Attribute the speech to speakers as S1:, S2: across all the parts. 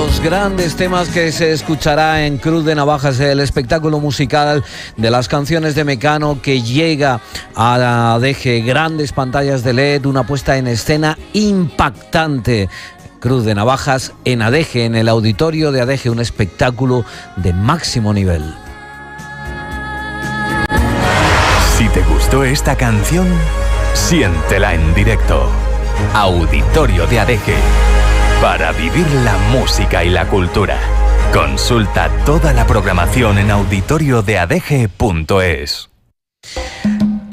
S1: los grandes temas que se escuchará en Cruz de Navajas, el espectáculo musical de las canciones de Mecano que llega a ADG, grandes pantallas de LED, una puesta en escena impactante. Cruz de Navajas en ADG, en el auditorio de ADG, un espectáculo de máximo nivel.
S2: Si te gustó esta canción, siéntela en directo. Auditorio de ADG. Para vivir la música y la cultura. Consulta toda la programación en auditoriodeadg.es.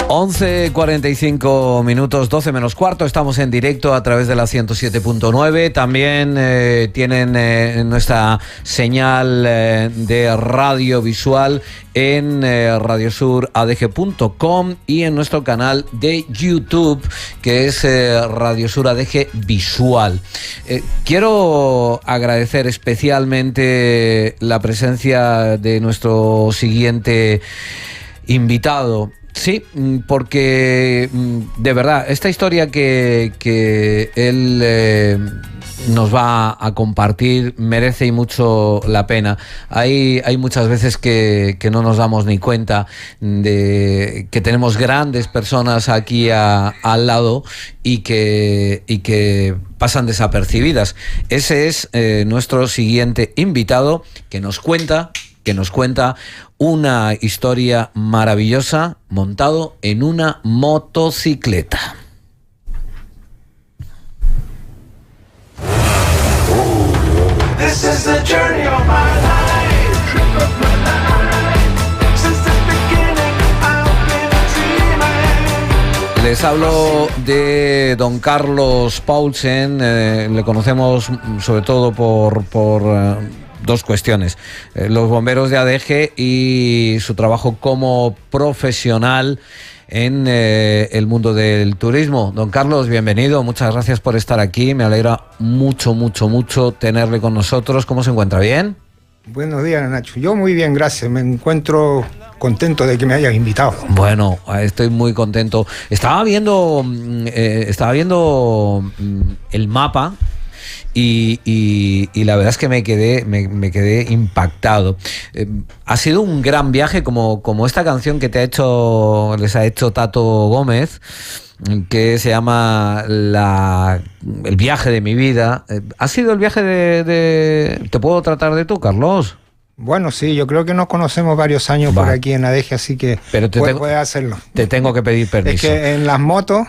S1: 11:45 minutos, 12 menos cuarto, estamos en directo a través de la 107.9, también tienen nuestra señal de radio visual en radiosuradg.com y en nuestro canal de YouTube, que es Radio Sur ADG Visual. Quiero agradecer especialmente la presencia de nuestro siguiente invitado. Sí, porque de verdad, esta historia que él nos va a compartir merece y mucho la pena. Hay muchas veces que no nos damos ni cuenta de que tenemos grandes personas aquí al lado y que pasan desapercibidas. Ese es nuestro siguiente invitado que nos cuenta una historia maravillosa montado en una motocicleta.
S3: This is the journey of my life, trip of my life. Since the beginning I've been dreaming.
S1: Les hablo de don Carlos Paulsen, le conocemos sobre todo por dos cuestiones, los bomberos de ADG y su trabajo como profesional en el mundo del turismo. Don Carlos, bienvenido, muchas gracias por estar aquí, me alegra mucho tenerle con nosotros. ¿Cómo se encuentra? ¿Bien?
S4: Buenos días, Nacho. Yo muy bien, gracias, me encuentro contento de que me hayas invitado.
S1: Bueno, estoy muy contento. Estaba viendo el mapa y la verdad es que me quedé impactado. Ha sido un gran viaje como esta canción que les ha hecho Tato Gómez, que se llama El viaje de mi vida. ¿Ha sido el viaje de ¿Te puedo tratar de tú, Carlos?
S4: Bueno, sí, yo creo que nos conocemos varios años por aquí en ADG, así que puedes hacerlo.
S1: Te tengo que pedir permiso.
S4: Es que en las motos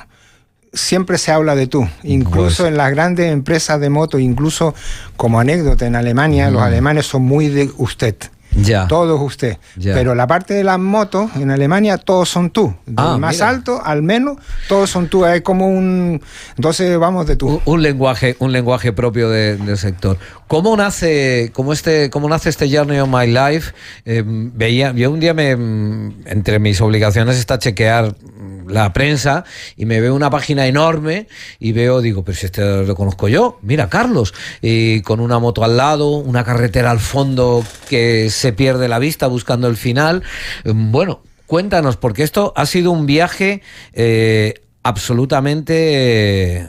S4: siempre se habla de tú, incluso en las grandes empresas de moto, incluso como anécdota en Alemania, los alemanes son muy de usted.
S1: Ya.
S4: Todo es usted. Ya. Pero la parte de las motos en Alemania todos son tú. Del más alto al menos todos son tú. Es como entonces vamos de tú.
S1: Un lenguaje propio del sector. ¿Cómo nace este Journey of My Life? Yo un día entre mis obligaciones está chequear la prensa y me veo una página enorme y digo, pero si este lo conozco yo, mira, Carlos, y con una moto al lado, una carretera al fondo que se pierde la vista buscando el final. Bueno, cuéntanos, porque esto ha sido un viaje absolutamente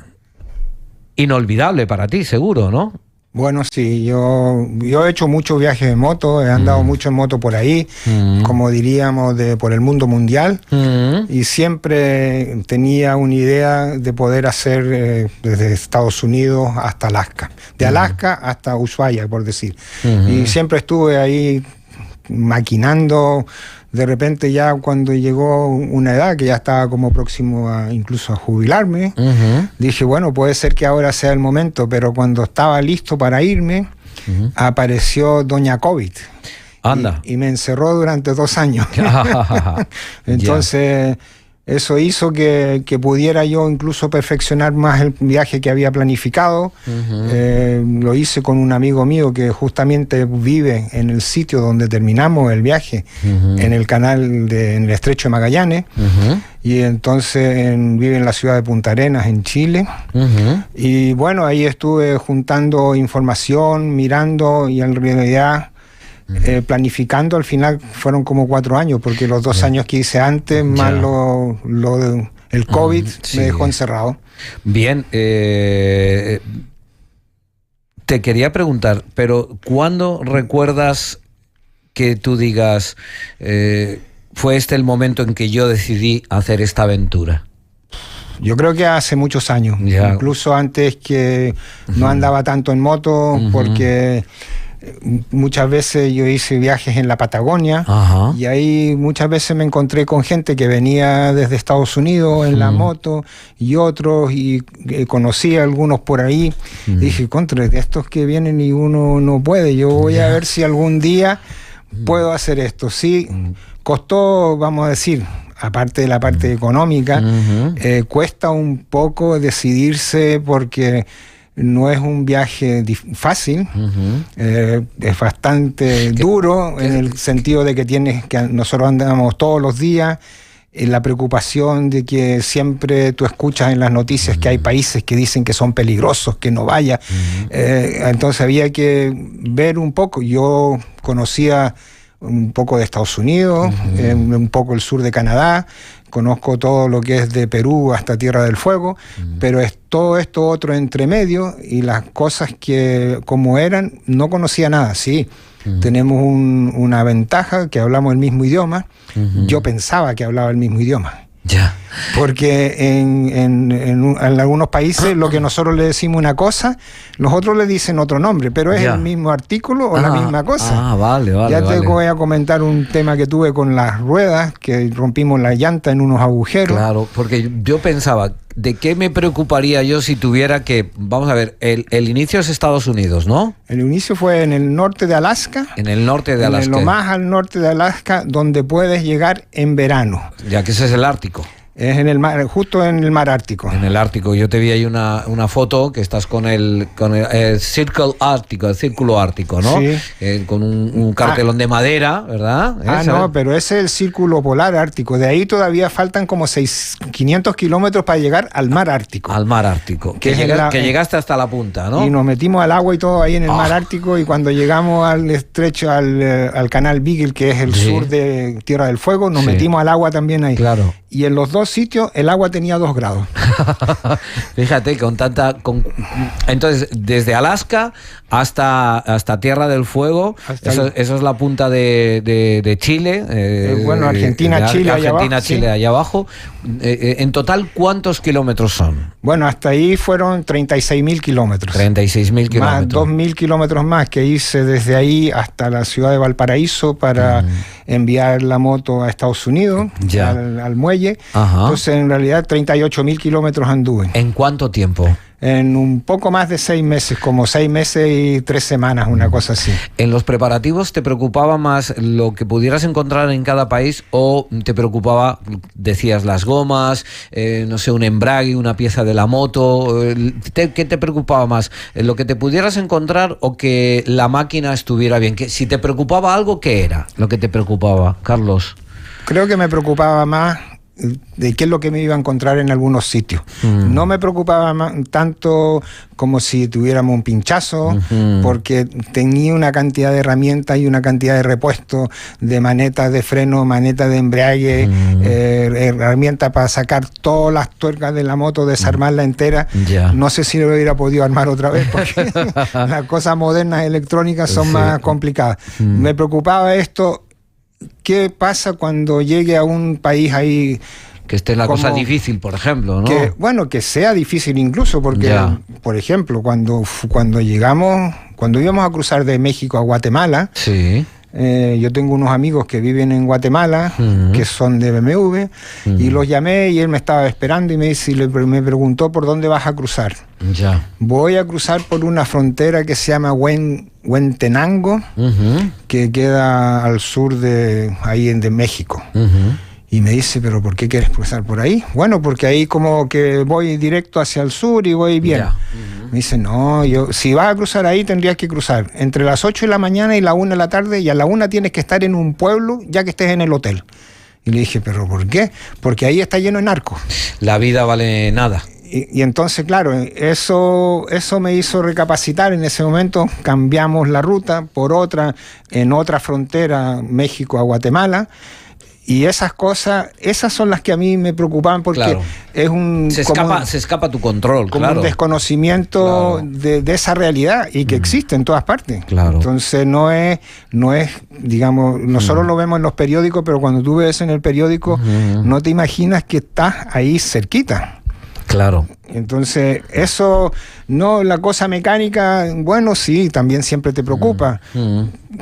S1: inolvidable para ti, seguro, ¿no?
S4: Bueno, sí, yo he hecho muchos viajes de moto, he andado mucho en moto por ahí, como diríamos, por el mundo mundial, y siempre tenía una idea de poder hacer desde Estados Unidos hasta Alaska, de Alaska hasta Ushuaia, por decir. Y siempre estuve ahí maquinando. De repente ya cuando llegó una edad que ya estaba como próximo incluso a jubilarme, dije, bueno, puede ser que ahora sea el momento, pero cuando estaba listo para irme, apareció doña COVID.
S1: Anda.
S4: Y me encerró durante 2 años. Entonces, eso hizo que pudiera yo incluso perfeccionar más el viaje que había planificado. Lo hice con un amigo mío que justamente vive en el sitio donde terminamos el viaje, en el canal en el Estrecho de Magallanes. Y entonces vive en la ciudad de Punta Arenas, en Chile. Y bueno, ahí estuve juntando información, mirando, y en realidad planificando, al final fueron como 4 años, porque los 2 años que hice antes, más el COVID, me dejó encerrado.
S1: Bien, Te quería preguntar, pero ¿cuándo recuerdas que tú digas, fue este el momento en que yo decidí hacer esta aventura?
S4: Yo creo que hace muchos años,
S1: Ya.
S4: incluso antes que no andaba tanto en moto, porque muchas veces yo hice viajes en la Patagonia.
S1: Ajá.
S4: Y ahí muchas veces me encontré con gente que venía desde Estados Unidos en la moto y otros, y conocí a algunos por ahí. Y dije, contra, de estos que vienen y uno no puede, yo voy a ver si algún día puedo hacer esto. Sí, costó, vamos a decir, aparte de la parte económica, cuesta un poco decidirse porque no es un viaje fácil, es bastante duro en el sentido de que nosotros andamos todos los días, la preocupación de que siempre tú escuchas en las noticias que hay países que dicen que son peligrosos, que no vaya. Entonces había que ver un poco. Yo conocía un poco de Estados Unidos, un poco el sur de Canadá, conozco todo lo que es de Perú hasta Tierra del Fuego, pero es todo esto otro entre medio, y las cosas que como eran, no conocía nada. Sí, tenemos una ventaja, que hablamos el mismo idioma. Yo pensaba que hablaba el mismo idioma.
S1: Ya.
S4: Porque en algunos países lo que nosotros le decimos una cosa, los otros le dicen otro nombre, pero es el mismo artículo o la misma cosa.
S1: Ah, vale.
S4: Ya te voy a comentar un tema que tuve con las ruedas, que rompimos la llanta en unos agujeros.
S1: Claro, porque yo pensaba, ¿de qué me preocuparía yo si tuviera que... Vamos a ver, el inicio es Estados Unidos, ¿no?
S4: El inicio fue en el norte de Alaska.
S1: En el norte de Alaska.
S4: En lo más al norte de Alaska, donde puedes llegar en verano.
S1: Ya que ese es el Ártico.
S4: Es en el mar, justo en el mar Ártico.
S1: En el Ártico. Yo te vi ahí una foto que estás con el Circle Ártico, el Círculo Ártico, ¿no?
S4: Sí.
S1: Con un cartelón de madera, ¿verdad?
S4: No, pero ese es el Círculo Polar Ártico. De ahí todavía faltan como 500 kilómetros para llegar al mar Ártico.
S1: Al mar Ártico. Que llegaste hasta la punta, ¿no?
S4: Y nos metimos al agua y todo ahí en el mar Ártico, y cuando llegamos al estrecho, al canal Beagle, que es el sur de Tierra del Fuego, nos metimos al agua también ahí.
S1: Claro.
S4: Y en los dos sitios el agua tenía 2 grados.
S1: Fíjate, entonces, desde Alaska hasta Tierra del Fuego, eso es la punta de Chile.
S4: Bueno, Argentina, Chile,
S1: allá abajo. En total, ¿cuántos kilómetros son?
S4: Bueno, hasta ahí fueron 36.000 kilómetros.
S1: 36.000 kilómetros.
S4: Más 2.000 kilómetros más que hice desde ahí hasta la ciudad de Valparaíso para enviar la moto a Estados Unidos, al muelle.
S1: Ajá.
S4: Entonces, en realidad, 38.000 kilómetros anduve.
S1: ¿En cuánto tiempo?
S4: En un poco más de 6 meses, como 6 meses y 3 semanas, una cosa así.
S1: ¿En los preparativos te preocupaba más lo que pudieras encontrar en cada país, o te preocupaba, decías, las gomas, no sé, un embrague, una pieza de la moto? ¿Qué te preocupaba más? ¿Lo que te pudieras encontrar o que la máquina estuviera bien? Si te preocupaba algo, ¿qué era lo que te preocupaba, Carlos?
S4: Creo que me preocupaba más de qué es lo que me iba a encontrar en algunos sitios. No me preocupaba tanto como si tuviéramos un pinchazo, porque tenía una cantidad de herramientas y una cantidad de repuestos, de manetas de freno, manetas de embrague, herramientas para sacar todas las tuercas de la moto, desarmarla entera. No sé si lo hubiera podido armar otra vez, porque las cosas modernas electrónicas son más complicadas. Me preocupaba esto. ¿Qué pasa cuando llegue a un país ahí?
S1: Que esté la cosa difícil, por ejemplo, ¿no?
S4: Que sea difícil incluso, porque, por ejemplo, cuando íbamos a cruzar de México a Guatemala, yo tengo unos amigos que viven en Guatemala, que son de BMW, y los llamé y él me estaba esperando y me preguntó por dónde vas a cruzar. Voy a cruzar por una frontera que se llama Huentenango, que queda al sur de México. Y me dice, ¿pero por qué quieres cruzar por ahí? Bueno, porque ahí como que voy directo hacia el sur y voy bien. Me dice, no, si vas a cruzar ahí tendrías que cruzar entre las 8 de la mañana y la 1 de la tarde, y a la 1 tienes que estar en un pueblo ya que estés en el hotel. Y le dije, ¿pero por qué? Porque ahí está lleno de narcos.
S1: La vida vale nada.
S4: Y entonces, claro, eso me hizo recapacitar. En ese momento cambiamos la ruta por otra, en otra frontera, México a Guatemala. Y esas cosas, esas son las que a mí me preocupaban porque
S1: Claro.
S4: es un...
S1: Se escapa tu control,
S4: como
S1: claro.
S4: un desconocimiento
S1: Claro.
S4: de esa realidad y que existe en todas partes.
S1: Claro.
S4: Entonces no es, digamos, nosotros lo vemos en los periódicos, pero cuando tú ves en el periódico no te imaginas que estás ahí cerquita.
S1: Claro.
S4: Entonces, eso, no, la cosa mecánica, bueno, sí, también siempre te preocupa,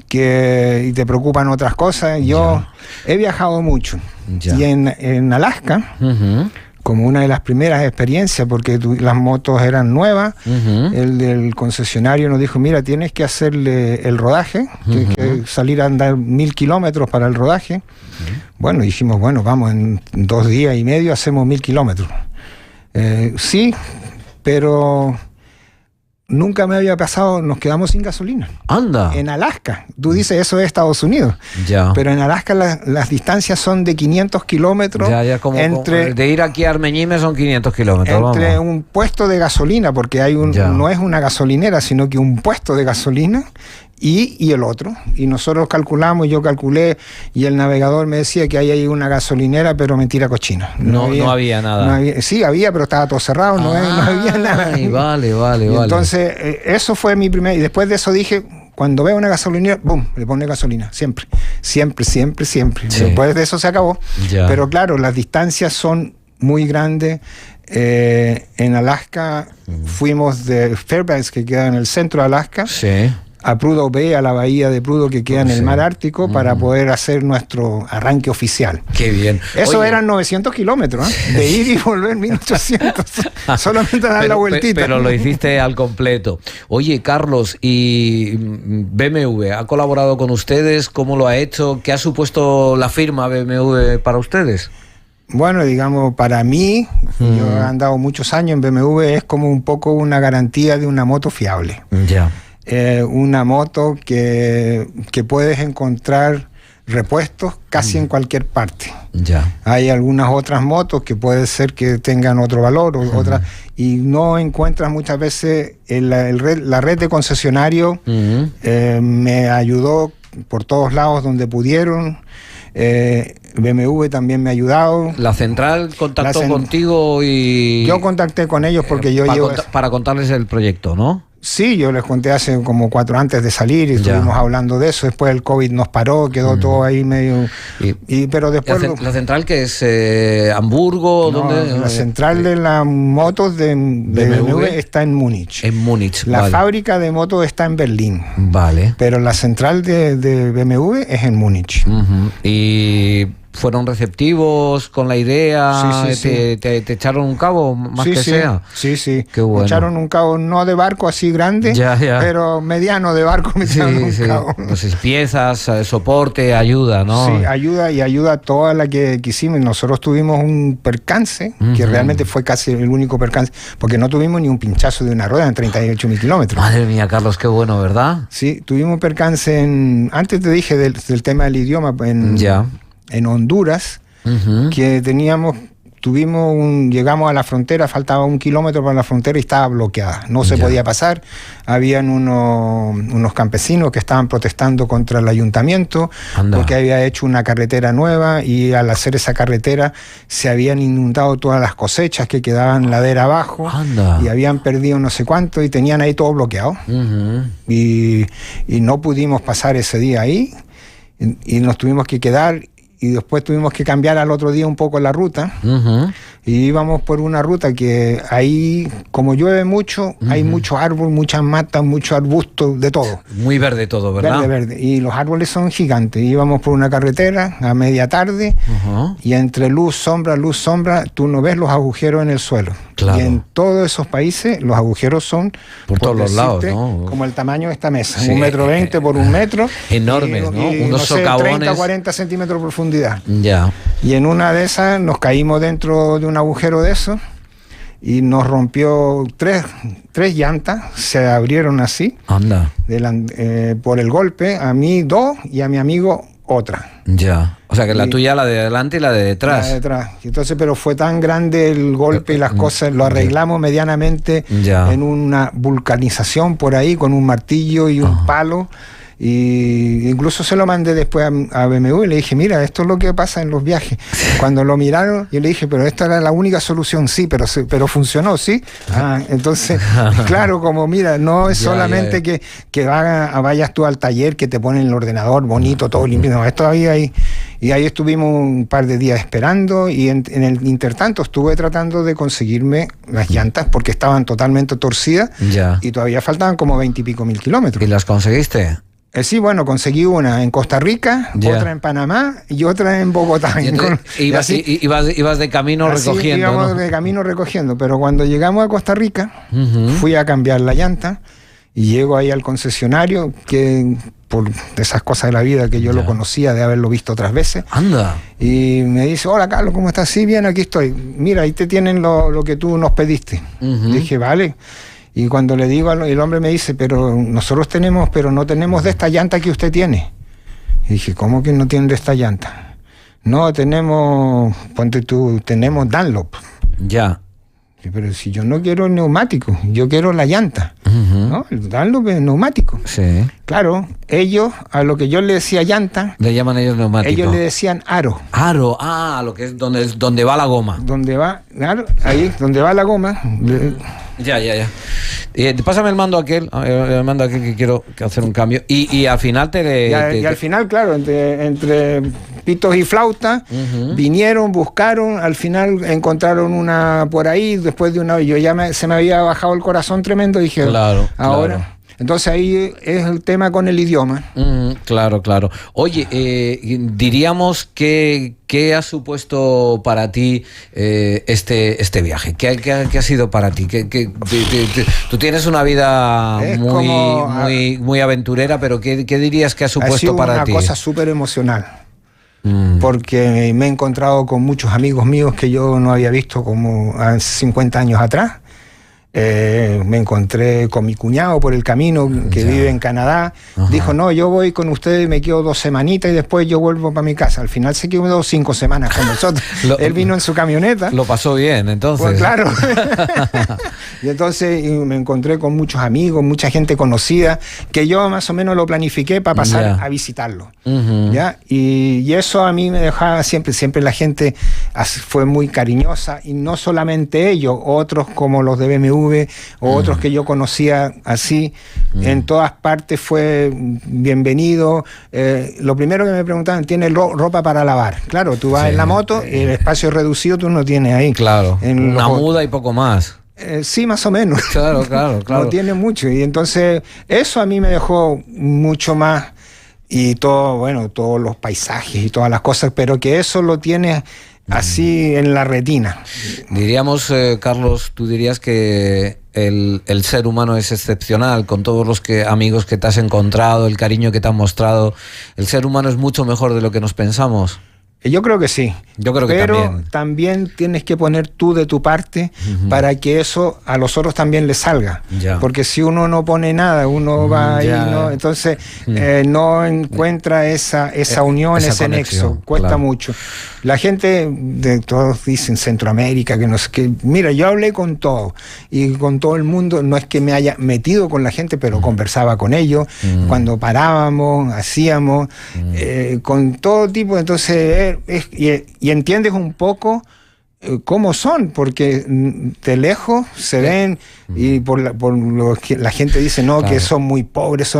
S4: y te preocupan otras cosas. Yo he viajado mucho,
S1: Ya.
S4: y en Alaska,
S1: Ujú.
S4: como una de las primeras experiencias, porque las motos eran nuevas,
S1: Ujú.
S4: el del concesionario nos dijo, mira, tienes que hacerle el rodaje, tienes que salir a andar 1000 kilómetros para el rodaje. Bueno, dijimos, bueno, vamos, en 2 días y medio hacemos 1000 kilómetros. Sí, pero nunca me había pasado, nos quedamos sin gasolina.
S1: Anda.
S4: En Alaska, tú dices eso es Estados Unidos,
S1: Ya.
S4: pero en Alaska las distancias son de 500 kilómetros
S1: Ya, como de ir aquí a Armeñime son 500 kilómetros.
S4: entre
S1: vamos.
S4: un puesto de gasolina, porque
S1: Ya.
S4: no es una gasolinera, sino que un puesto de gasolina y el otro. Y nosotros calculamos, yo calculé, y el navegador me decía que ahí hay una gasolinera, pero mentira cochina.
S1: No había nada.
S4: Sí, había, pero estaba todo cerrado, no había nada.
S1: Ay, vale.
S4: Y entonces, eso fue mi primer... Y después de eso dije, cuando veo una gasolinera, ¡bum!, le pone gasolina. Siempre.
S1: Sí.
S4: Después de eso se acabó.
S1: Ya.
S4: Pero claro, las distancias son muy grandes. En Alaska fuimos de Fairbanks, que queda en el centro de Alaska,
S1: Sí.
S4: a Prudhoe Bay, a la bahía de Prudhoe, que queda en el
S1: Sí.
S4: mar Ártico, para poder hacer nuestro arranque oficial.
S1: Qué bien.
S4: Eso
S1: Oye,
S4: eran 900 kilómetros, de ir y volver 1800, solamente dar la vueltita.
S1: Pero lo hiciste al completo. Oye, Carlos, ¿y BMW ha colaborado con ustedes? ¿Cómo lo ha hecho? ¿Qué ha supuesto la firma BMW para ustedes?
S4: Bueno, digamos, para mí, yo he andado muchos años en BMW, es como un poco una garantía de una moto fiable.
S1: Ya.
S4: Una moto que puedes encontrar repuestos casi en cualquier parte.
S1: Ya.
S4: Hay algunas otras motos que puede ser que tengan otro valor, otras, y no encuentras muchas veces la red de concesionarios. Me ayudó por todos lados donde pudieron. BMW también me ha ayudado.
S1: La central contactó contigo y...
S4: Yo contacté con ellos porque yo llevo...
S1: para contarles el proyecto, ¿no?
S4: Sí, yo les conté hace como 4 antes de salir y
S1: Ya.
S4: estuvimos hablando de eso. Después el COVID nos paró, quedó todo ahí medio... pero después...
S1: La central que es Hamburgo,
S4: no,
S1: ¿dónde?
S4: la central de las motos de BMW está en Múnich.
S1: En Múnich.
S4: La
S1: vale.
S4: fábrica de motos está en Berlín.
S1: Vale.
S4: Pero la central de BMW es en Múnich.
S1: Ujú. Y fueron receptivos con la idea,
S4: Sí, sí,
S1: te echaron un cabo, más que sea.
S4: Sí, sí.
S1: Qué bueno.
S4: Me echaron un cabo, no de barco así grande,
S1: Ya.
S4: pero mediano de barco me echaron un cabo.
S1: Pues piezas, soporte, ayuda, ¿no?
S4: Sí, ayuda toda la que quisimos. Nosotros tuvimos un percance, que realmente fue casi el único percance, porque no tuvimos ni un pinchazo de una rueda en 38.000 kilómetros.
S1: Madre mía, Carlos, qué bueno, ¿verdad?
S4: Sí, tuvimos percance antes te dije del tema del idioma, en Honduras, que llegamos a la frontera, faltaba 1 kilómetro para la frontera y estaba bloqueada, no se podía pasar. Habían unos campesinos que estaban protestando contra el ayuntamiento.
S1: Anda.
S4: Porque había hecho una carretera nueva y al hacer esa carretera se habían inundado todas las cosechas que quedaban ladera abajo.
S1: Anda.
S4: Y habían perdido no sé cuánto y tenían ahí todo bloqueado. Y no pudimos pasar ese día ahí y nos tuvimos que quedar. Y después tuvimos que cambiar al otro día un poco la ruta. Y íbamos por una ruta que ahí, como llueve mucho, hay mucho árbol, muchas matas, mucho arbusto, de todo.
S1: Muy verde todo, ¿verdad?
S4: Verde. Y los árboles son gigantes. Íbamos por una carretera a media tarde y entre luz, sombra, tú no ves los agujeros en el suelo.
S1: Claro.
S4: Y en todos esos países los agujeros son
S1: Por todos los lados,
S4: decirte,
S1: ¿no?
S4: como el tamaño de esta mesa,
S1: Sí,
S4: 1,20 m por 1 metro.
S1: enormes, ¿no? Unos
S4: no sé,
S1: socavones.
S4: 30, 40 centímetros de profundidad.
S1: Ya.
S4: Y en una de esas nos caímos dentro de un agujero de eso y nos rompió tres llantas, se abrieron así,
S1: Anda.
S4: por el golpe, a mí 2 y a mi amigo otra.
S1: Ya. O sea que la tuya, la de delante y la de detrás.
S4: La de detrás. Entonces, pero fue tan grande el golpe y las cosas, lo arreglamos medianamente
S1: Ya.
S4: en una vulcanización por ahí con un martillo y un palo. Y incluso se lo mandé después a BMW y le dije, mira, esto es lo que pasa en los viajes. Cuando lo miraron, yo le dije, pero esta era la única solución, sí, pero funcionó, ¿sí? Entonces, claro, como mira, no es solamente que vayas tú al taller, que te ponen el ordenador bonito, todo limpio, no, esto había ahí. Y ahí estuvimos un par de días esperando y en el intertanto estuve tratando de conseguirme las llantas porque estaban totalmente torcidas y todavía faltaban como 20 y pico mil kilómetros.
S1: ¿Y las conseguiste?
S4: Sí, bueno, conseguí una en Costa Rica, otra en Panamá y otra en Bogotá.
S1: Ibas de camino recogiendo.
S4: Íbamos,
S1: ¿no?
S4: de camino recogiendo, pero cuando llegamos a Costa Rica, fui a cambiar la llanta y llego ahí al concesionario, que por esas cosas de la vida que yo lo conocía de haberlo visto otras veces.
S1: Anda.
S4: Y me dice, hola Carlos, ¿cómo estás? Sí, bien, aquí estoy. Mira, ahí te tienen lo que tú nos pediste. Dije, vale. Y cuando le digo, el hombre me dice, pero nosotros tenemos, pero no tenemos de esta llanta que usted tiene. Y dije, ¿cómo que no tienen de esta llanta? No, tenemos, ponte tú, tenemos Dunlop.
S1: Ya.
S4: Pero si yo no quiero el neumático, yo quiero la llanta. ¿No? El Dunlop es neumático.
S1: Sí.
S4: Claro, ellos, a lo que yo le decía llanta,
S1: le llaman ellos neumático.
S4: Ellos le decían aro.
S1: Aro, lo que es donde va la goma.
S4: Donde va, claro, ahí, donde va la goma.
S1: Ya. Pásame el mando aquel que quiero hacer un cambio. Y al final
S4: al final, claro, entre pitos y flautas, vinieron, buscaron, al final encontraron una por ahí, después de una vez, se me había bajado el corazón tremendo, dije,
S1: claro,
S4: ahora.
S1: Claro.
S4: Entonces ahí es el tema con el idioma.
S1: Claro. Oye, diríamos que ¿qué ha supuesto para ti este viaje? ¿Qué ha sido para ti? Tú tienes una vida muy aventurera, pero ¿qué dirías que ha supuesto para ti?
S4: Ha sido una cosa súper emocional. Porque me he encontrado con muchos amigos míos que yo no había visto como hace 50 años atrás. Me encontré con mi cuñado por el camino que vive en Canadá. Dijo, no, yo voy con ustedes, me quedo 2 semanitas y después yo vuelvo para mi casa. Al final se quedó 5 semanas con nosotros. Él vino en su camioneta.
S1: Lo pasó bien, entonces.
S4: Pues claro. Y entonces me encontré con muchos amigos, mucha gente conocida, que yo más o menos lo planifiqué para pasar a visitarlo. ¿Ya? Y eso a mí me dejaba siempre la gente fue muy cariñosa, y no solamente ellos, otros como los de BMW, o otros que yo conocía así, en todas partes fue bienvenido. Lo primero que me preguntaban, ¿tiene ropa para lavar? Claro, tú vas en la moto, el espacio reducido tú no tienes ahí.
S1: Claro, una muda y poco más.
S4: Sí, más o menos.
S1: Claro.
S4: No tiene mucho, y entonces eso a mí me dejó mucho más, y todo, bueno, todos los paisajes y todas las cosas, pero que eso lo tienes así en la retina.
S1: Diríamos, Carlos, tú dirías que el ser humano es excepcional, con todos los amigos que te has encontrado, el cariño que te han mostrado. El ser humano es mucho mejor de lo que nos pensamos.
S4: Yo creo que sí.
S1: Yo creo que
S4: pero también tienes que poner tú de tu parte para que eso a los otros también les salga. Porque si uno no pone nada, uno va ahí, ¿no? Entonces no encuentra esa unión, ese nexo. Cuesta mucho. La gente, todos dicen Centroamérica, que no sé qué. Mira, yo hablé con todo y con todo el mundo. No es que me haya metido con la gente, pero conversaba con ellos. Cuando parábamos, hacíamos, con todo tipo. Entonces, y entiendes un poco cómo son, porque de lejos se ven, y por lo que la gente dice, no, que son muy pobres,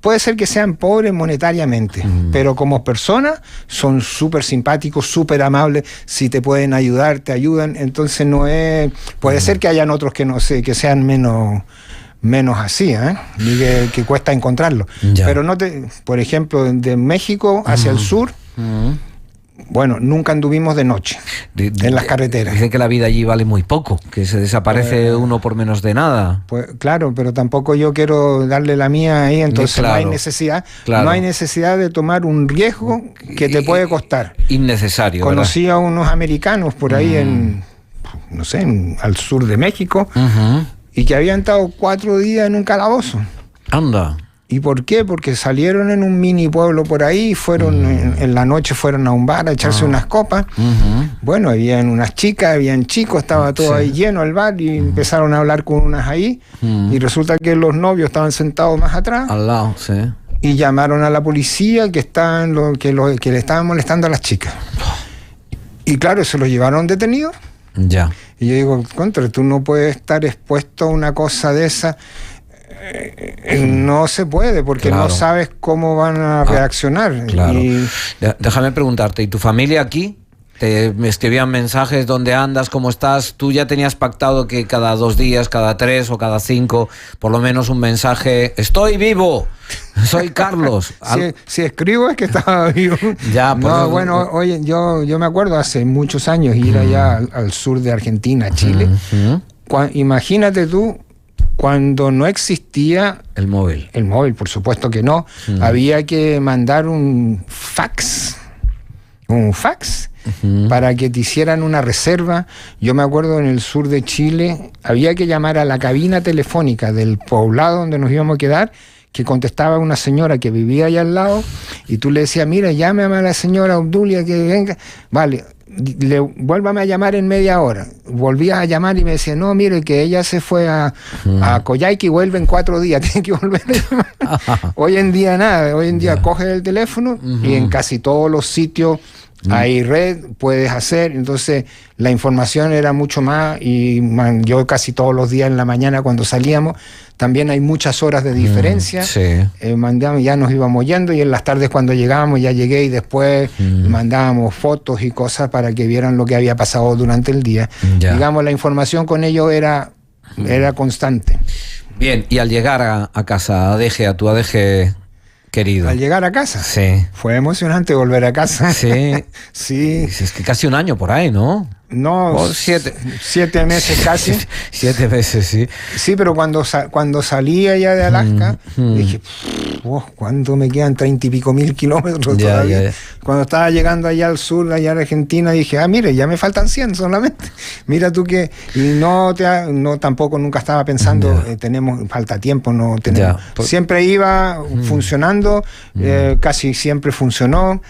S4: puede ser que sean pobres monetariamente, pero como personas son súper simpáticos, súper amables. Si te pueden ayudar, te ayudan. Entonces no es, puede ser que hayan otros que no sé, que sean menos así, y que cuesta encontrarlo. Pero por ejemplo, de México hacia el sur, bueno, nunca anduvimos de noche en las carreteras.
S1: Dicen que la vida allí vale muy poco, que se desaparece uno por menos de nada.
S4: Pues claro, pero tampoco yo quiero darle la mía ahí, entonces no hay necesidad. No hay necesidad de tomar un riesgo que te puede costar.
S1: Innecesario.
S4: Conocí a unos americanos por ahí no sé, al sur de México, y que habían estado 4 días en un calabozo.
S1: Anda.
S4: ¿Y por qué? Porque salieron en un mini pueblo por ahí, fueron en la noche fueron a un bar a echarse unas copas. Bueno, habían unas chicas, habían chicos, estaba todo ahí lleno el bar, y empezaron a hablar con unas ahí, y resulta que los novios estaban sentados más atrás.
S1: Al lado, sí.
S4: y llamaron a la policía que le estaban molestando a las chicas. Y claro, se los llevaron detenidos.
S1: Ya.
S4: Y yo digo, contra, tú no puedes estar expuesto a una cosa de esa. No se puede, porque
S1: Claro.
S4: no sabes cómo van a reaccionar.
S1: Claro.
S4: Y
S1: Déjame preguntarte, ¿y tu familia aquí? ¿Te escribían mensajes? ¿Dónde andas? ¿Cómo estás? ¿Tú ya tenías pactado que cada 2 días, cada 3 o cada 5, por lo menos un mensaje? ¡Estoy vivo! ¡Soy Carlos!
S4: si escribo es que estaba vivo.
S1: Ya, por
S4: no,
S1: eso-
S4: bueno, oye, yo me acuerdo hace muchos años ir allá al sur de Argentina, Chile.
S1: Ujú.
S4: Imagínate tú, cuando no existía
S1: El móvil.
S4: el móvil, por supuesto que no, había que mandar un fax para que te hicieran una reserva. Yo me acuerdo en el sur de Chile, había que llamar a la cabina telefónica del poblado donde nos íbamos a quedar, que contestaba una señora que vivía allá al lado, y tú le decías, mira, llámame a la señora Obdulia que venga, vale, vuélvame a llamar en media hora. Volvías a llamar y me decía, no, mire, que ella se fue a Coyhaique y vuelve en 4 días, tiene que volver a llamar. Hoy en día nada, hoy en día coges el teléfono y en casi todos los sitios hay red, puedes hacer, entonces la información era mucho más, y yo casi todos los días en la mañana cuando salíamos, también hay muchas horas de diferencia,
S1: Sí.
S4: mandamos, ya nos íbamos yendo, y en las tardes cuando llegábamos ya llegué, y después mandábamos fotos y cosas para que vieran lo que había pasado durante el día.
S1: Ya.
S4: Digamos, la información con ellos era constante.
S1: Bien, y al llegar a casa, a tu ADG querido.
S4: Al llegar a casa,
S1: Sí.
S4: fue emocionante volver a casa.
S1: Sí.
S4: Sí,
S1: Es que casi un año por ahí, ¿no?
S4: no,
S1: Oh, 7.
S4: 7 meses casi.
S1: 7 meses, sí.
S4: Sí, pero cuando salí allá de Alaska, dije, ¿cuánto me quedan? 30 y pico mil kilómetros
S1: Ya,
S4: todavía.
S1: ya.
S4: Cuando estaba llegando allá al sur, allá a Argentina, dije, mire, ya me faltan 100 solamente. Mira tú que... Y no tampoco nunca estaba pensando, falta tiempo, no tenemos...
S1: Ya.
S4: Siempre iba funcionando, casi siempre funcionó.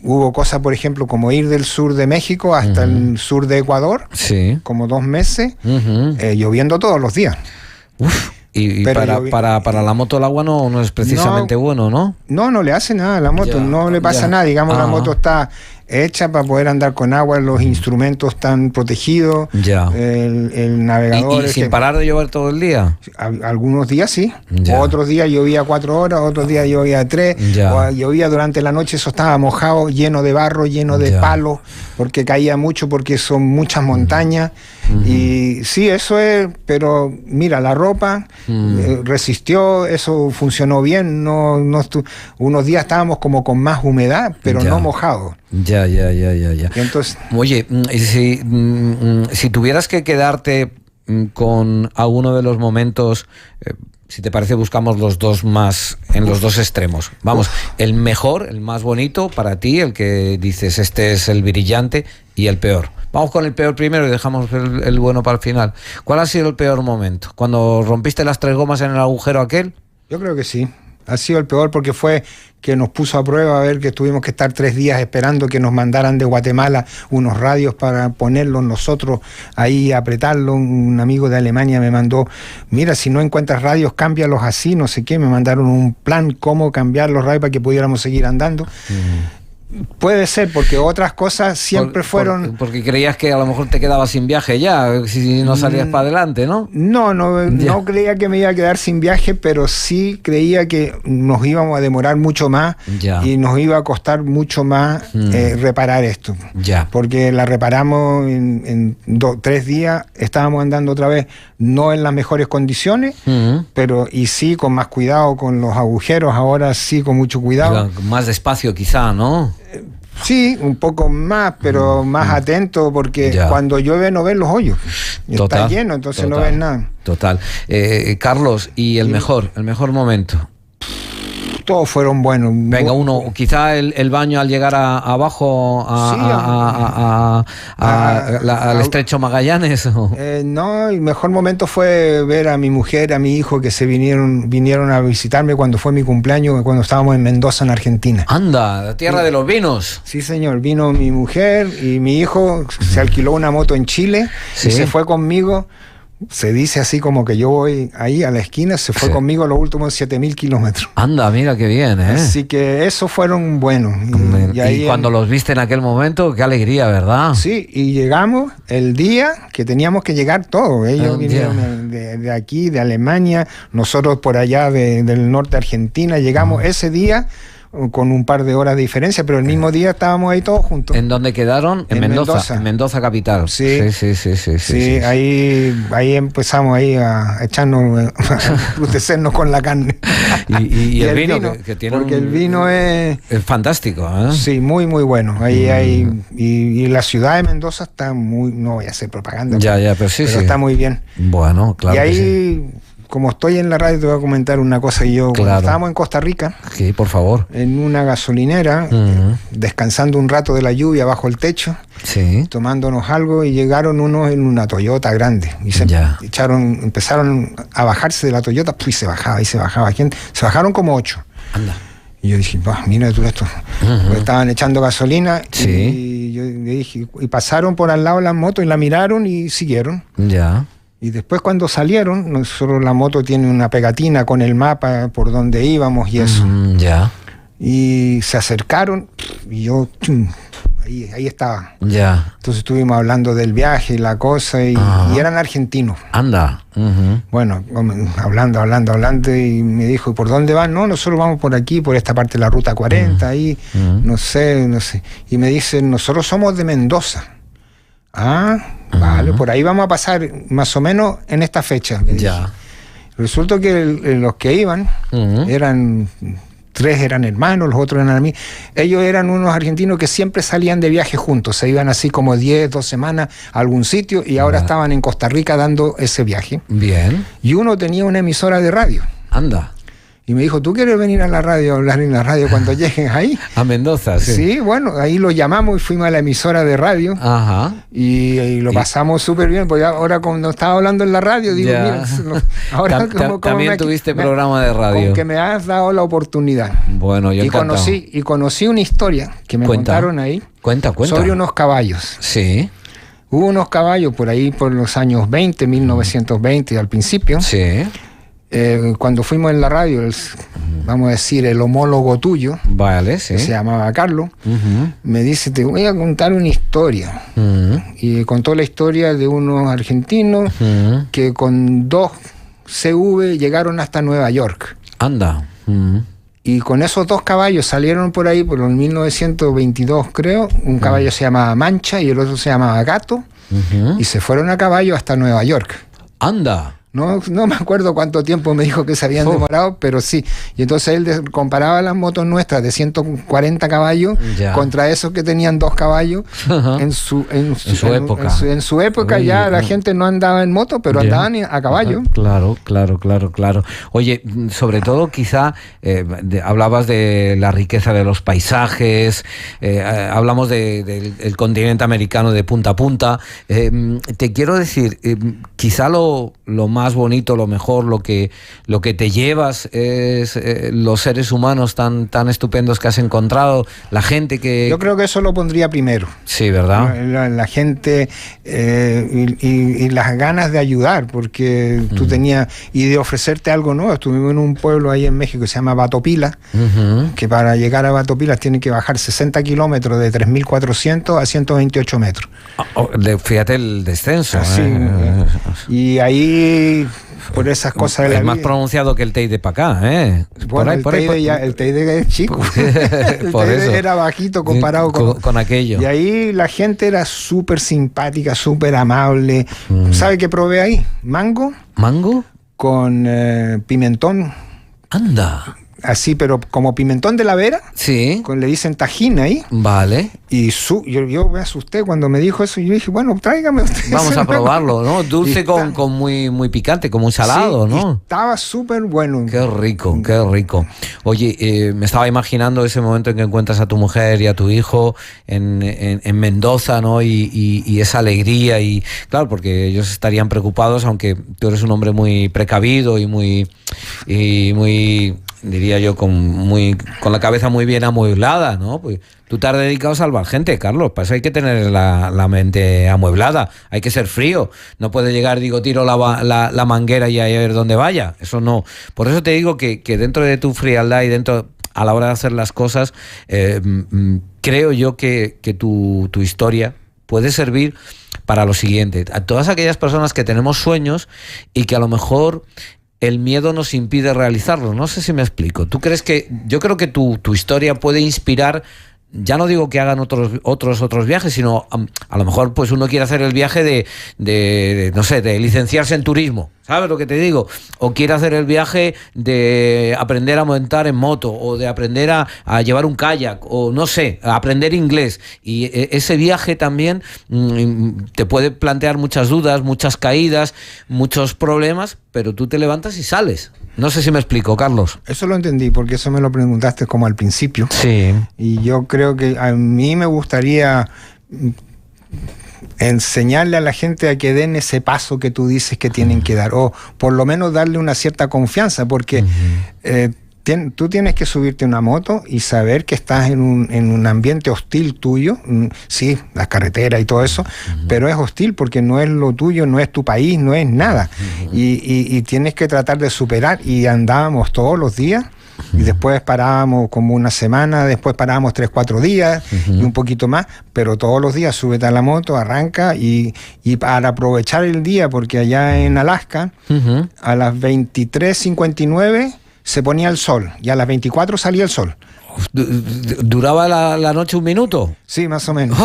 S4: Hubo cosas, por ejemplo, como ir del sur de México hasta el sur de Ecuador,
S1: Sí.
S4: como 2 meses,
S1: Ujú.
S4: lloviendo todos los días.
S1: Uf. Y
S4: Pero
S1: para la moto el agua no es precisamente bueno, ¿no?
S4: No le hace nada a la moto,
S1: Ya,
S4: no le pasa
S1: ya.
S4: nada. Digamos, la
S1: Ajá.
S4: moto está hecha para poder andar con agua, los instrumentos están protegidos,
S1: Ya.
S4: el navegador...
S1: ¿Y
S4: es
S1: sin
S4: que-
S1: parar de llover todo el día?
S4: Algunos días sí,
S1: Ya.
S4: otros días llovía 4 horas, otros días llovía 3,
S1: Ya.
S4: o llovía durante la noche, eso estaba mojado, lleno de barro, lleno de
S1: Ya.
S4: palos, porque caía mucho, porque son muchas montañas. Y sí, eso es, pero mira, la ropa resistió, eso funcionó bien, unos días estábamos como con más humedad, pero
S1: Ya.
S4: no mojado.
S1: Ya.
S4: Y entonces,
S1: Oye, si tuvieras que quedarte con alguno de los momentos, si te parece, buscamos los dos más en los dos extremos. Vamos, el mejor, el más bonito para ti, el que dices este es el brillante, y el peor. Vamos con el peor primero y dejamos el bueno para el final. ¿Cuál ha sido el peor momento? ¿Cuando rompiste las 3 gomas en el agujero aquel?
S4: yo creo que sí. Ha sido el peor porque fue que nos puso a prueba, a ver, que tuvimos que estar 3 días esperando que nos mandaran de Guatemala unos radios para ponerlos nosotros ahí, apretarlo. Un amigo de Alemania me mandó, mira, si no encuentras radios, cámbialos así, no sé qué. Me mandaron un plan cómo cambiar los radios para que pudiéramos seguir andando. Puede ser, porque otras cosas siempre fueron...
S1: Porque creías que a lo mejor te quedabas sin viaje ya, si no salías para adelante, ¿no?
S4: No creía que me iba a quedar sin viaje, pero sí creía que nos íbamos a demorar mucho más
S1: Ya.
S4: y nos iba a costar mucho más reparar esto.
S1: Ya.
S4: Porque la reparamos en 3 días, estábamos andando otra vez, no en las mejores condiciones,
S1: Ujú.
S4: pero y sí con más cuidado con los agujeros, ahora sí con mucho cuidado.
S1: Más despacio quizá, ¿no?
S4: Sí, un poco más, pero más atento, porque
S1: Ya.
S4: cuando llueve no ves los hoyos.
S1: Total,
S4: Está lleno, entonces no
S1: total,
S4: ves nada.
S1: Total. Carlos, y el mejor momento.
S4: Todos fueron buenos.
S1: Venga, uno, quizá el baño al llegar abajo
S4: Sí,
S1: al estrecho Magallanes. ¿O?
S4: No, el mejor momento fue ver a mi mujer, a mi hijo, que se vinieron a visitarme cuando fue mi cumpleaños, cuando estábamos en Mendoza, en Argentina.
S1: Anda, la tierra de los vinos.
S4: Sí, señor, vino mi mujer y mi hijo, se alquiló una moto en Chile
S1: Sí.
S4: y se fue conmigo. se dice así como que yo voy ahí a la esquina, se fue
S1: Sí.
S4: conmigo los últimos 7.000 kilómetros.
S1: Anda, mira qué bien, ¿eh?
S4: Así que esos fueron buenos.
S1: Y cuando los viste en aquel momento, qué alegría, ¿verdad?
S4: Sí, y llegamos el día que teníamos que llegar todos. Ellos vinieron de aquí, de Alemania, nosotros por allá del norte de Argentina. Llegamos ese día con un par de horas de diferencia, pero el mismo día estábamos ahí todos juntos.
S1: ¿En dónde quedaron? En Mendoza. En Mendoza capital.
S4: Sí.
S1: Sí.
S4: Ahí empezamos ahí a echarnos, a crucecernos con la carne.
S1: Y el vino, que tiene
S4: porque el vino es
S1: fantástico, ¿eh?
S4: sí, muy muy bueno. Ahí hay y la ciudad de Mendoza está muy, no voy a hacer propaganda.
S1: Ya, pero sí.
S4: está muy bien.
S1: Bueno, claro.
S4: Y ahí,
S1: que sí.
S4: como estoy en la radio, te voy a comentar una cosa. Cuando
S1: Claro.
S4: estábamos en Costa Rica,
S1: Sí, por favor.
S4: en una gasolinera, descansando un rato de la lluvia bajo el techo,
S1: Sí.
S4: tomándonos algo, y llegaron unos en una Toyota grande y se
S1: Ya.
S4: empezaron a bajarse de la Toyota, y se bajaba gente, se bajaron como 8.
S1: Anda.
S4: Y yo dije, mira tú esto. Pues estaban echando gasolina.
S1: Sí.
S4: Y yo le dije, y pasaron por al lado de la moto y la miraron y siguieron.
S1: Ya.
S4: Y después cuando salieron, nosotros, la moto tiene una pegatina con el mapa por donde íbamos y eso.
S1: Ya.
S4: Y se acercaron y yo, ahí estaba.
S1: Ya.
S4: Entonces estuvimos hablando del viaje y la cosa, y eran argentinos.
S1: Anda.
S4: Bueno, hablando, y me dijo, ¿por dónde van? No, nosotros vamos por aquí, por esta parte de la ruta 40, ahí, no sé. Y me dicen, nosotros somos de Mendoza. Vale, por ahí vamos a pasar más o menos en esta fecha. me
S1: Ya.
S4: dije. Resulta que los que iban eran 3 eran hermanos, los otros eran amigos. Ellos eran unos argentinos que siempre salían de viaje juntos, se iban así como 2 semanas a algún sitio, y ahora estaban en Costa Rica dando ese viaje.
S1: Bien.
S4: Y uno tenía una emisora de radio.
S1: Anda.
S4: Y me dijo, ¿tú quieres venir a la radio, a hablar en la radio cuando llegues ahí?
S1: A Mendoza, sí.
S4: Sí, bueno, ahí lo llamamos y fuimos a la emisora de radio.
S1: Ajá.
S4: Y lo pasamos súper bien, porque ahora cuando estaba hablando en la radio, digo,
S1: Ya.
S4: mira, ahora
S1: También tuviste programa de radio.
S4: Como que me has dado la oportunidad.
S1: Bueno, yo encantado.
S4: conocí una historia que me
S1: Cuenta.
S4: contaron ahí
S1: Cuenta.
S4: sobre unos caballos.
S1: Sí.
S4: Hubo unos caballos por ahí por los años 20, 1920 al principio.
S1: Sí.
S4: Cuando fuimos en la radio, vamos a decir, el homólogo tuyo,
S1: Vale, sí.
S4: que se llamaba Carlos,
S1: Ujú.
S4: me dice, te voy a contar una historia. Y contó la historia de unos argentinos que con 2 CV llegaron hasta Nueva York.
S1: Anda.
S4: Y con esos 2 caballos salieron por ahí, por los 1922 creo. Un caballo se llamaba Mancha y el otro se llamaba Gato. Y se fueron a caballo hasta Nueva York.
S1: Anda.
S4: No me acuerdo cuánto tiempo me dijo que se habían demorado, pero sí. Y entonces él comparaba las motos nuestras de 140 caballos
S1: Ya.
S4: contra esos que tenían 2 caballos en su
S1: época.
S4: En su época
S1: Oye,
S4: ya la gente no andaba en moto, pero
S1: Ya.
S4: andaban a caballo.
S1: Claro. Oye, sobre todo quizá hablabas de la riqueza de los paisajes, hablamos del continente americano de punta a punta. Te quiero decir, quizá lo más bonito, lo mejor, lo que te llevas es los seres humanos tan estupendos que has encontrado, la gente que...
S4: Yo creo que eso lo pondría primero.
S1: Sí, ¿verdad?
S4: La gente y las ganas de ayudar, porque tú tenías, y de ofrecerte algo nuevo. Estuvimos en un pueblo ahí en México que se llama Batopila, que para llegar a Batopila tiene que bajar 60 kilómetros de 3.400 a 128 metros.
S1: Fíjate el descenso.
S4: Así, y ahí, por esas cosas de la
S1: es más
S4: vida.
S1: pronunciado que el Teide para acá, ¿eh?
S4: Bueno, el Teide es chico. El
S1: Por
S4: Teide
S1: eso.
S4: era bajito comparado
S1: con aquello.
S4: Y ahí la gente era súper simpática, súper amable. ¿Sabe qué probé ahí? Mango
S1: ¿Mango?
S4: con pimentón,
S1: Anda.
S4: así, pero como pimentón de la Vera,
S1: Sí.
S4: le dicen tajín ahí.
S1: Vale.
S4: Y yo me asusté cuando me dijo eso. Y yo dije, bueno, tráigame usted.
S1: Vamos
S4: ese
S1: a
S4: luego.
S1: probarlo, ¿no? Dulce
S4: Y
S1: con muy picante, como un salado,
S4: sí,
S1: ¿no?
S4: Estaba súper bueno.
S1: Qué rico, qué rico. Oye, me estaba imaginando ese momento en que encuentras a tu mujer y a tu hijo en Mendoza, ¿no? Y esa alegría, y claro, porque ellos estarían preocupados, aunque tú eres un hombre muy precavido y muy diría yo, con la cabeza muy bien amueblada, ¿no? Pues tú te has dedicado a salvar gente, Carlos, para eso hay que tener la mente amueblada, hay que ser frío, no puede llegar, tiro la manguera y a ver dónde vaya, eso no. Por eso te digo que dentro de tu frialdad y dentro, a la hora de hacer las cosas, creo yo que tu historia puede servir para lo siguiente, a todas aquellas personas que tenemos sueños y que a lo mejor el miedo nos impide realizarlo. No sé si me explico. Yo creo que tu historia puede inspirar, ya no digo que hagan otros viajes, sino a lo mejor pues uno quiere hacer el viaje de no sé, de licenciarse en turismo, ¿sabes lo que te digo? O quiere hacer el viaje de aprender a montar en moto, o de aprender a llevar un kayak, o no sé, a aprender inglés. Y ese viaje también te puede plantear muchas dudas, muchas caídas, muchos problemas, pero tú te levantas y sales. No sé si me explico, Carlos.
S4: Eso lo entendí, porque eso me lo preguntaste como al principio.
S1: Sí.
S4: Y yo creo que a mí me gustaría enseñarle a la gente a que den ese paso que tú dices que tienen que dar, o por lo menos darle una cierta confianza, porque tú tienes que subirte a una moto y saber que estás en un ambiente hostil tuyo, sí, las carreteras y todo eso, pero es hostil porque no es lo tuyo, no es tu país, no es nada, y tienes que tratar de superar, y andábamos todos los días, y después parábamos como una semana, después parábamos 3-4 días y un poquito más, pero todos los días súbete a la moto, arranca, y para aprovechar el día, porque allá en Alaska a las 23:59 se ponía el sol y a las 24 salía el sol.
S1: ¿Duraba la noche un minuto?
S4: Sí, más o menos.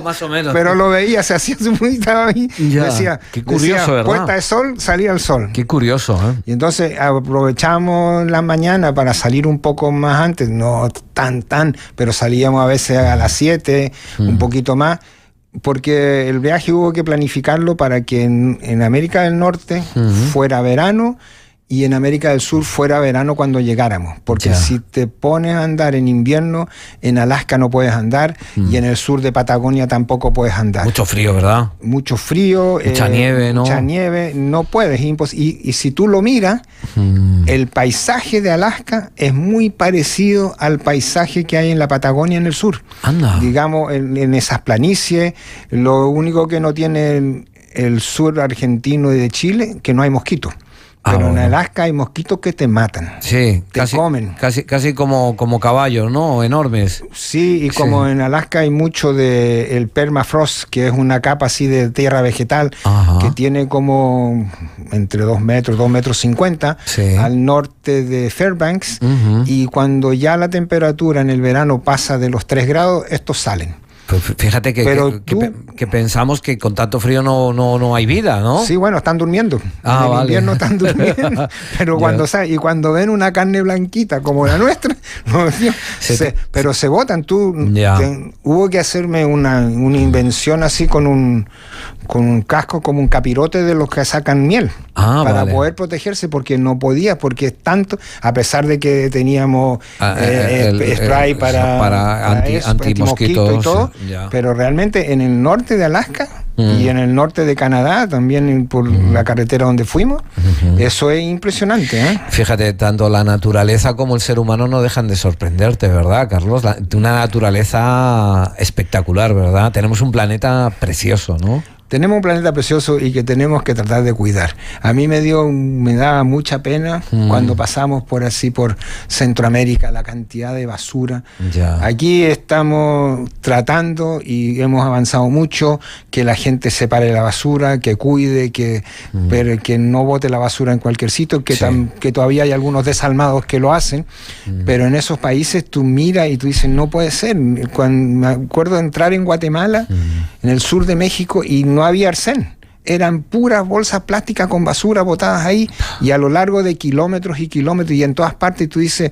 S1: Más o menos.
S4: Pero lo veía, se hacía su estaba ahí.
S1: Ya,
S4: Decía,
S1: qué curioso, ¿verdad?
S4: Puesta de sol, salía el sol.
S1: Qué curioso, ¿eh?
S4: Y entonces aprovechamos la mañana para salir un poco más antes, no tan, pero salíamos a veces a las 7, un poquito más, porque el viaje hubo que planificarlo para que en América del Norte fuera verano, y en América del Sur fuera verano cuando llegáramos, porque si te pones a andar en invierno, en Alaska no puedes andar, y en el sur de Patagonia tampoco puedes andar.
S1: Mucho frío, ¿verdad?
S4: Mucho frío.
S1: Mucha nieve, ¿no?
S4: Mucha nieve, no puedes, es imposible. Y si tú lo miras, el paisaje de Alaska es muy parecido al paisaje que hay en la Patagonia en el sur.
S1: Anda.
S4: Digamos, en esas planicies, lo único que no tiene el sur argentino y de Chile, que no hay mosquitos. Pero en Alaska hay mosquitos que te matan.
S1: Sí,
S4: te comen.
S1: Casi como caballos, ¿no? Enormes.
S4: Sí, y como en Alaska hay mucho de el permafrost, que es una capa así de tierra vegetal, que tiene como entre 2 metros, 2,50 metros, al norte de Fairbanks, y cuando ya la temperatura en el verano pasa de los 3 grados, estos salen.
S1: Pues fíjate que pensamos que con tanto frío no hay vida, ¿no?
S4: Sí, bueno, están durmiendo. En el invierno están durmiendo. Pero cuando ven una carne blanquita como la nuestra, no, Dios, pero se botan. Hubo que hacerme una invención así con un casco, como un capirote de los que sacan miel, para poder protegerse, porque no podía, porque es tanto, a pesar de que teníamos spray para antimosquitos y todo. Pero realmente en el norte de Alaska y en el norte de Canadá, también por la carretera donde fuimos, eso es impresionante, ¿eh?
S1: Fíjate, tanto la naturaleza como el ser humano no dejan de sorprenderte, ¿verdad, Carlos? Una naturaleza espectacular, ¿verdad? Tenemos un planeta precioso, ¿no?
S4: Tenemos un planeta precioso y que tenemos que tratar de cuidar. A mí me daba mucha pena cuando pasamos por Centroamérica, la cantidad de basura. Aquí estamos tratando, y hemos avanzado mucho, que la gente separe la basura, que cuide, pero que no bote la basura en cualquier sitio, que todavía hay algunos desalmados que lo hacen, pero en esos países tú miras y tú dices, no puede ser. Me acuerdo de entrar en Guatemala, en el sur de México, y no había arcén. Eran puras bolsas plásticas con basura botadas ahí, y a lo largo de kilómetros y kilómetros, y en todas partes. Tú dices,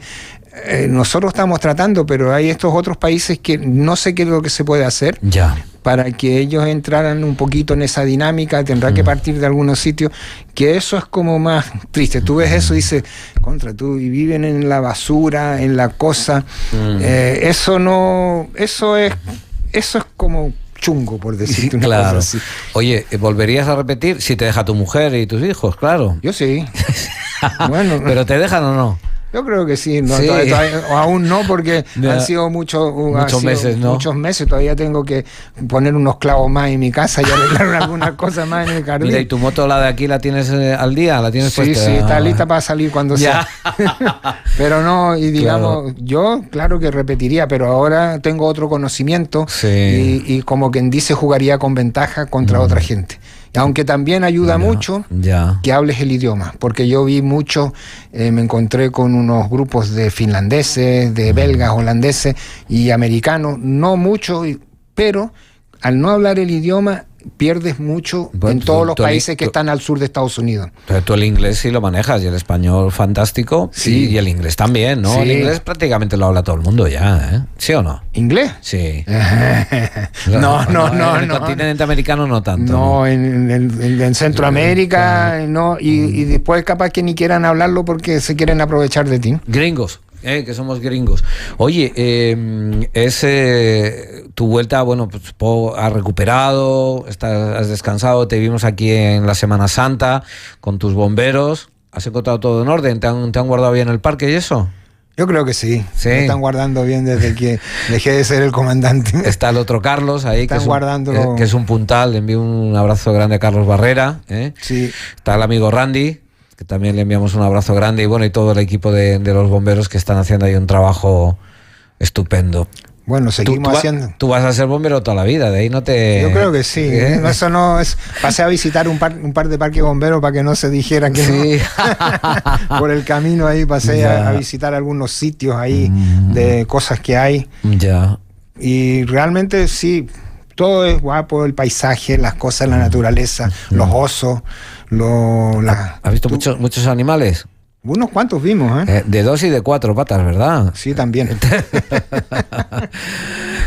S4: nosotros estamos tratando, pero hay estos otros países que no sé qué es lo que se puede hacer para que ellos entraran un poquito en esa dinámica. Tendrá que partir de algunos sitios, que eso es como más triste. Tú ves eso y dices, y viven en la basura, en la cosa. Eso es como chungo, por decirte una cosa así.
S1: Oye, ¿volverías a repetir si te deja tu mujer y tus hijos? Claro.
S4: Yo sí. Bueno,
S1: ¿pero te dejan o no?
S4: Yo creo que sí, no,
S1: Sí.
S4: o aún no, porque
S1: Ya.
S4: han sido muchos
S1: Meses, ¿no?
S4: muchos meses. Todavía tengo que poner unos clavos más en mi casa y arreglar algunas cosas más en el jardín.
S1: Mira, ¿y tu moto, la de aquí, la tienes al día? ¿La tienes
S4: Sí,
S1: puesta?
S4: sí, está lista para salir cuando
S1: Ya.
S4: sea. Pero no, y digamos, yo claro que repetiría, pero ahora tengo otro conocimiento
S1: Sí.
S4: y como quien dice, jugaría con ventaja contra otra gente. Aunque también ayuda mucho
S1: Ya.
S4: que hables el idioma, porque yo vi mucho, me encontré con unos grupos de finlandeses, de belgas, holandeses y americanos, no mucho, pero al no hablar el idioma pierdes mucho
S1: Bueno,
S4: en todos los
S1: tú-
S4: países que están al sur de Estados Unidos.
S1: Pero tú el inglés sí lo manejas y el español fantástico.
S4: Sí.
S1: Y el inglés también, ¿no?
S4: Sí.
S1: El inglés prácticamente lo habla todo el mundo ya, ¿eh? ¿Sí o no?
S4: ¿Inglés?
S1: Sí.
S4: No,
S1: En el continente americano no tanto.
S4: No, en Centroamérica, no, y después capaz que ni quieran hablarlo porque se quieren aprovechar de ti.
S1: Gringos, que somos gringos. Oye, tu vuelta, bueno, pues has recuperado, has descansado, te vimos aquí en la Semana Santa con tus bomberos. ¿Has encontrado todo en orden? ¿Te han guardado bien el parque y eso?
S4: Yo creo que sí.
S1: Sí.
S4: Me están guardando bien desde que dejé de ser el comandante.
S1: Está el otro Carlos ahí,
S4: Están guardándolo.
S1: que es un puntal. Le envío un abrazo grande a Carlos Barrera.
S4: Sí.
S1: Está el amigo Randy, que también le enviamos un abrazo grande. Y bueno, y todo el equipo de los bomberos que están haciendo ahí un trabajo estupendo.
S4: Bueno, seguimos haciendo.
S1: Tú vas a ser bombero toda la vida, de ahí no te...
S4: Yo creo que sí. No, eso no es. Pasé a visitar un par de parques bomberos para que no se dijera que
S1: Sí.
S4: no. Por el camino ahí pasé
S1: Ya.
S4: a visitar algunos sitios ahí de cosas que hay.
S1: Ya.
S4: Y realmente sí, todo es guapo, el paisaje, las cosas, la naturaleza, los osos,
S1: ¿Has visto muchos animales?
S4: unos cuantos vimos, ¿eh?
S1: De 2 y de 4 patas, ¿verdad?
S4: Sí, también.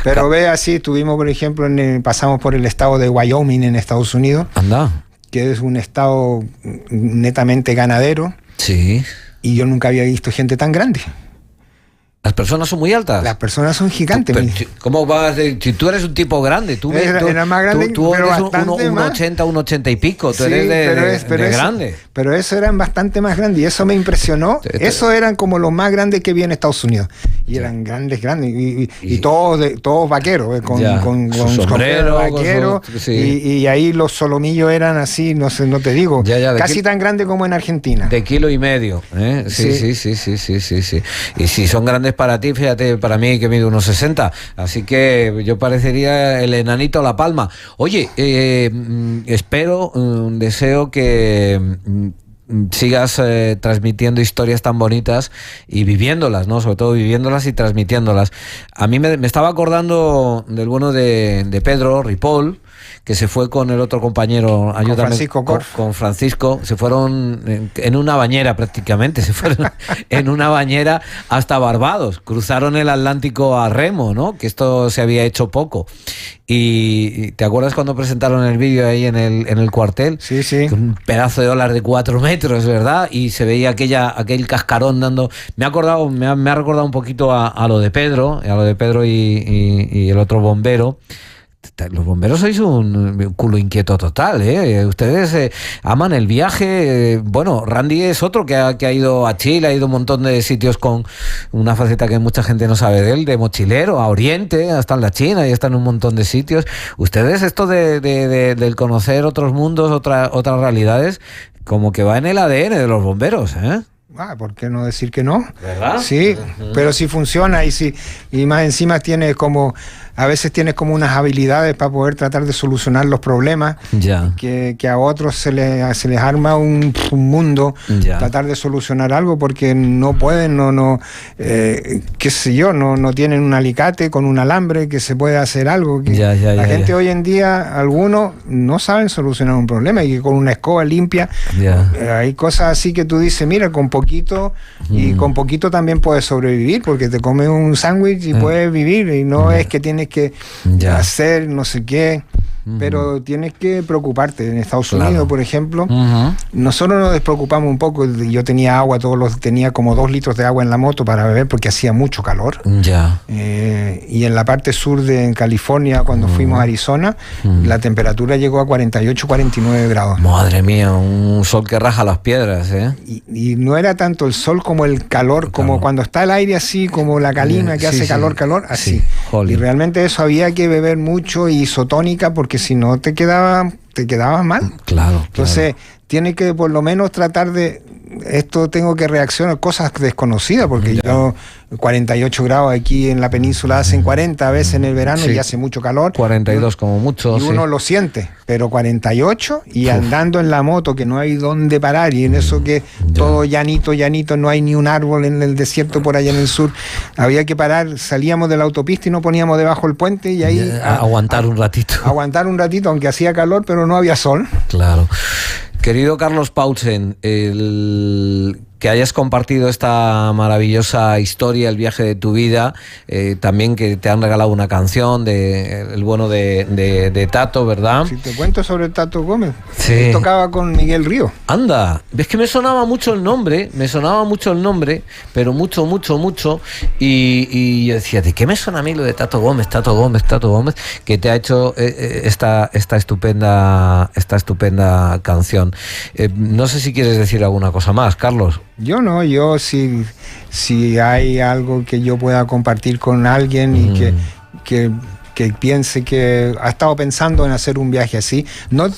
S4: Pero ve así, estuvimos, por ejemplo, pasamos por el estado de Wyoming en Estados Unidos,
S1: Anda.
S4: que es un estado netamente ganadero,
S1: Sí.
S4: y yo nunca había visto gente tan grande.
S1: Las personas son muy altas.
S4: Las personas son gigantes.
S1: Pero,
S4: mira.
S1: ¿cómo vas de, si tú eres un tipo grande? Tú
S4: Era más grande,
S1: tú
S4: pero
S1: eres
S4: bastante
S1: un
S4: más.
S1: 80, un 80 y pico. Tú
S4: Sí,
S1: eres
S4: pero
S1: de
S4: eso-
S1: grande.
S4: Pero eso eran bastante más grandes y eso me impresionó. Eso eran como los más grandes que vi en Estados Unidos. Y eran grandes. Y todos vaqueros, con
S1: Su sombrero,
S4: vaquero.
S1: con su- sí.
S4: Y ahí los solomillos eran así, no sé, no te digo,
S1: Ya,
S4: casi tan grandes como en Argentina.
S1: De 1,5 kilos, ¿eh? Sí. Y si son grandes para ti, fíjate, para mí que mido unos 60. Así que yo parecería el enanito La Palma. Oye, espero, deseo que sigas transmitiendo historias tan bonitas y viviéndolas, ¿no? Sobre todo viviéndolas y transmitiéndolas. A mí me estaba acordando del bueno de Pedro Ripoll, que se fue con el otro compañero, ayúdame,
S4: Francisco Corf.
S1: con Francisco, se fueron en una bañera prácticamente, se fueron en una bañera hasta Barbados, cruzaron el Atlántico a remo, ¿no? Que esto se había hecho poco. Y ¿te acuerdas cuando presentaron el vídeo ahí en el cuartel?
S4: Sí, sí.
S1: Un pedazo de olas de 4 metros, ¿verdad? Y se veía aquel cascarón dando... Me ha recordado un poquito a lo de Pedro, y el otro bombero. Los bomberos sois un culo inquieto total, ¿eh? Ustedes aman el viaje. Bueno, Randy es otro que ha ido a Chile, ha ido a un montón de sitios con una faceta que mucha gente no sabe de él, de mochilero, a Oriente, hasta en la China, y está en un montón de sitios. Ustedes, esto del conocer otros mundos, otras realidades, como que va en el ADN de los bomberos, ¿eh?
S4: ¿Por qué no decir que no?
S1: ¿Verdad?
S4: Sí, pero sí funciona y más encima a veces tienes como unas habilidades para poder tratar de solucionar los problemas
S1: Ya.
S4: que a otros se les arma un mundo
S1: Ya.
S4: tratar de solucionar algo porque no pueden, qué sé yo, no tienen un alicate con un alambre que se puede hacer algo. La gente hoy en día, algunos no saben solucionar un problema y que con una escoba limpia hay cosas así que tú dices, mira, con poquito y con poquito también puedes sobrevivir porque te comes un sándwich y puedes vivir y no es que tienes que hacer no sé qué. pero tienes que preocuparte. En Estados
S1: Claro.
S4: Unidos, por ejemplo,
S1: Ujú.
S4: nosotros nos despreocupamos un poco. Yo tenía agua, tenía como 2 litros de agua en la moto para beber porque hacía mucho calor.
S1: Ya.
S4: Y en la parte sur de en California, cuando fuimos a Arizona, la temperatura llegó a 48, 49 grados.
S1: Madre mía, un sol que raja las piedras, ¿eh?
S4: Y no era tanto el sol como el calor, como cuando está el aire así, como la calima que
S1: Sí,
S4: hace
S1: sí.
S4: calor, así.
S1: Sí, jolín.
S4: Y realmente eso había que beber mucho y isotónica porque si no te quedabas mal.
S1: Claro.
S4: Entonces, tiene que por lo menos tratar de... Esto tengo que reaccionar a cosas desconocidas, porque yo 48 grados aquí en la península hacen 40 a veces en el verano
S1: Sí.
S4: y hace mucho calor.
S1: 42 como mucho.
S4: Y
S1: sí.
S4: uno lo siente, pero 48 y andando en la moto que no hay dónde parar y en eso que todo llanito, no hay ni un árbol en el desierto por allá en el sur, había que parar, salíamos de la autopista y nos poníamos debajo del puente y ahí
S1: Aguantar un ratito.
S4: aguantar un ratito, aunque hacía calor, pero no había sol.
S1: Claro. Querido Carlos Paulsen, el que hayas compartido esta maravillosa historia, el viaje de tu vida, también que te han regalado una canción de el bueno de Tato, ¿verdad?
S4: Si te cuento sobre Tato Gómez,
S1: Sí.
S4: él tocaba con Miguel Río.
S1: Anda, es que me sonaba mucho el nombre, pero mucho, y yo decía, ¿de qué me suena a mí lo de Tato Gómez, que te ha hecho esta estupenda canción? No sé si quieres decir alguna cosa más, Carlos.
S4: Yo si hay algo que yo pueda compartir con alguien y que piense que ha estado pensando en hacer un viaje así, no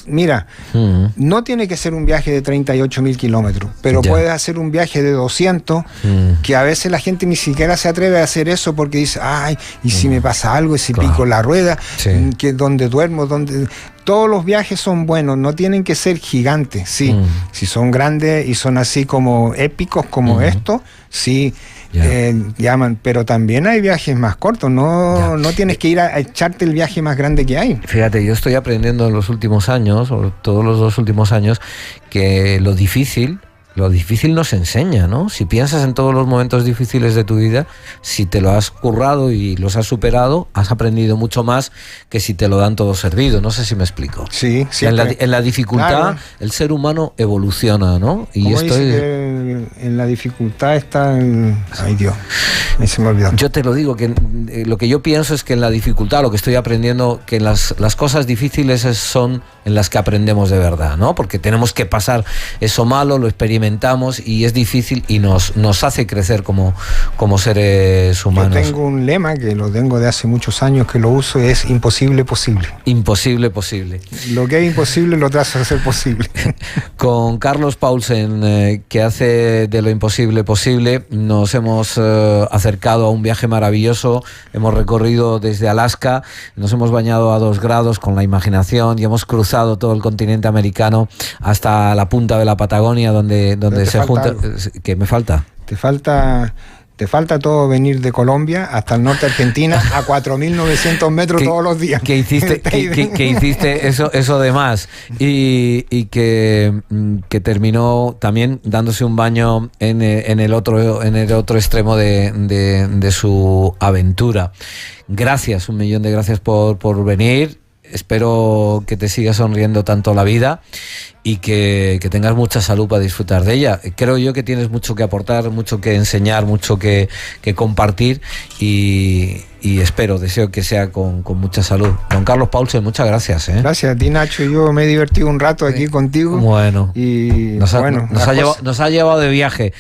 S4: tiene que ser un viaje de 38.000 kilómetros, pero
S1: Ya.
S4: puede hacer un viaje de 200, que a veces la gente ni siquiera se atreve a hacer eso porque dice, ay, y si me pasa algo, y si
S1: Claro.
S4: pico la rueda,
S1: Sí.
S4: que donde duermo, todos los viajes son buenos, no tienen que ser gigantes, sí. Si son grandes y son así como épicos como esto, sí,
S1: Ya.
S4: llaman. Pero también hay viajes más cortos, no tienes que ir a echarte el viaje más grande que hay.
S1: Fíjate, yo estoy aprendiendo en los últimos años, o todos los 2 últimos años, que lo difícil nos enseña, ¿no? Si piensas en todos los momentos difíciles de tu vida, si te lo has currado y los has superado, has aprendido mucho más que si te lo dan todo servido. No sé si me explico.
S4: Sí,
S1: En la dificultad,
S4: Claro.
S1: el ser humano evoluciona, ¿no? Y
S4: Como
S1: esto
S4: dice
S1: es...
S4: que en la dificultad está ay Dios, se me olvidó.
S1: Yo te lo digo, que lo que yo pienso es que en la dificultad, lo que estoy aprendiendo, que las cosas difíciles son en las que aprendemos de verdad, ¿no? Porque tenemos que pasar eso malo, lo experimentamos y es difícil y nos hace crecer como seres humanos.
S4: Yo tengo un lema que lo tengo de hace muchos años que lo uso, es imposible posible.
S1: Imposible posible.
S4: Lo que es imposible lo trato de ser posible.
S1: Con Carlos Paulsen, que hace de lo imposible posible, nos hemos acercado a un viaje maravilloso. Hemos recorrido desde Alaska, nos hemos bañado a 2 grados con la imaginación y hemos cruzado todo el continente americano hasta la punta de la Patagonia, donde
S4: te
S1: se
S4: falta
S1: junta...
S4: algo.
S1: ¿Qué me falta?
S4: Te falta todo venir de Colombia hasta el norte de Argentina a 4.900 metros todos los días.
S1: Que hiciste, que hiciste eso de más y que terminó también dándose un baño en el otro extremo de su aventura. Gracias, 1.000.000 de gracias por venir. Espero que te siga sonriendo tanto la vida y que tengas mucha salud para disfrutar de ella. Creo yo que tienes mucho que aportar, mucho que enseñar, mucho que compartir y deseo que sea con mucha salud. Don Carlos Paulsen, muchas gracias.
S4: Gracias a ti, Nacho. Yo me he divertido un rato aquí contigo.
S1: Bueno,
S4: y
S1: nos ha llevado de viaje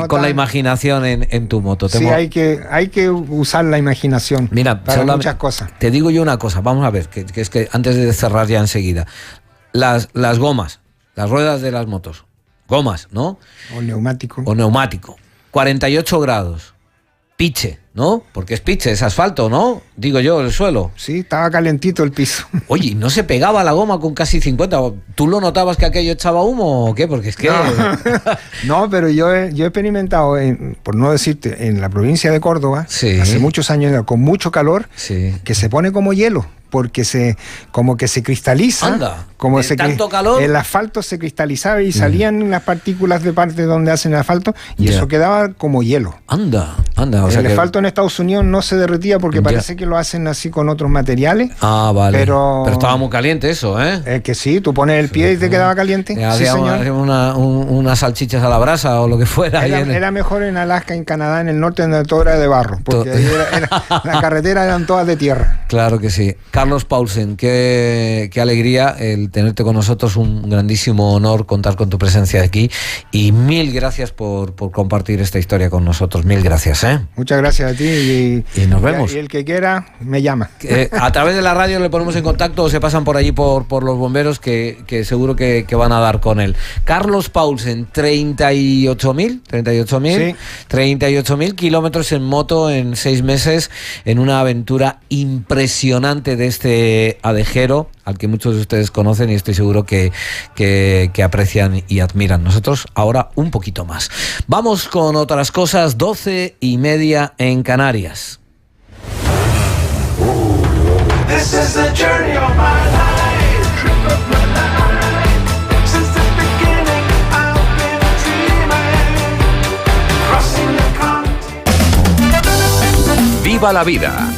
S1: con la imaginación en tu moto.
S4: Sí, hay que usar la imaginación.
S1: Mira,
S4: para muchas cosas.
S1: Te digo yo una cosa, vamos a ver, que es que antes de cerrar ya enseguida, las gomas, las ruedas de las motos, gomas, ¿no?
S4: O neumático.
S1: 48 grados, piche, ¿no? Porque es piche, es asfalto, ¿no? Digo yo, el suelo.
S4: Sí, estaba calentito el piso.
S1: Oye, ¿no se pegaba la goma con casi 50? ¿Tú lo notabas que aquello echaba humo o qué? Porque es que...
S4: No, pero yo he experimentado, por no decirte, en la provincia de Córdoba,
S1: Sí.
S4: hace muchos años, con mucho calor,
S1: Sí.
S4: que se pone como hielo. porque como que se cristaliza.
S1: Anda,
S4: Como
S1: de tanto calor.
S4: El asfalto se cristalizaba y salían las partículas de parte donde hacen el asfalto y
S1: Ya.
S4: eso quedaba como hielo.
S1: Anda. O sea
S4: El
S1: que-
S4: asfalto en Estados Unidos no se derretía porque
S1: Ya.
S4: parece que lo hacen así con otros materiales.
S1: Ah, vale.
S4: Pero
S1: estaba muy caliente eso, ¿eh?
S4: Que sí, tú pones el pie y te quedaba caliente. Sí,
S1: Hacíamos
S4: señor.
S1: unas salchichas a la brasa o lo que fuera. ahí en-
S4: Era mejor en Alaska, en Canadá, en el norte, donde todo era de barro, porque ahí las carreteras eran todas de tierra.
S1: Claro que sí. Carlos Paulsen, qué alegría el tenerte con nosotros, un grandísimo honor contar con tu presencia aquí y mil gracias por compartir esta historia con nosotros. Mil gracias, ¿eh?
S4: Muchas gracias a ti
S1: Y nos vemos.
S4: Y el que quiera, me llama.
S1: A través de la radio le ponemos en contacto o se pasan por allí por los bomberos que seguro que van a dar con él. Carlos Paulsen, 38.000 kilómetros en moto en 6 meses en una aventura impresionante de este adejero al que muchos de ustedes conocen y estoy seguro que aprecian y admiran. Nosotros ahora un poquito más. Vamos con otras cosas, 12:30 en Canarias.
S3: This is the journey of my life, trip of my life. Since the beginning, I've been dreaming, crossing the continent.
S2: ¡Viva la vida!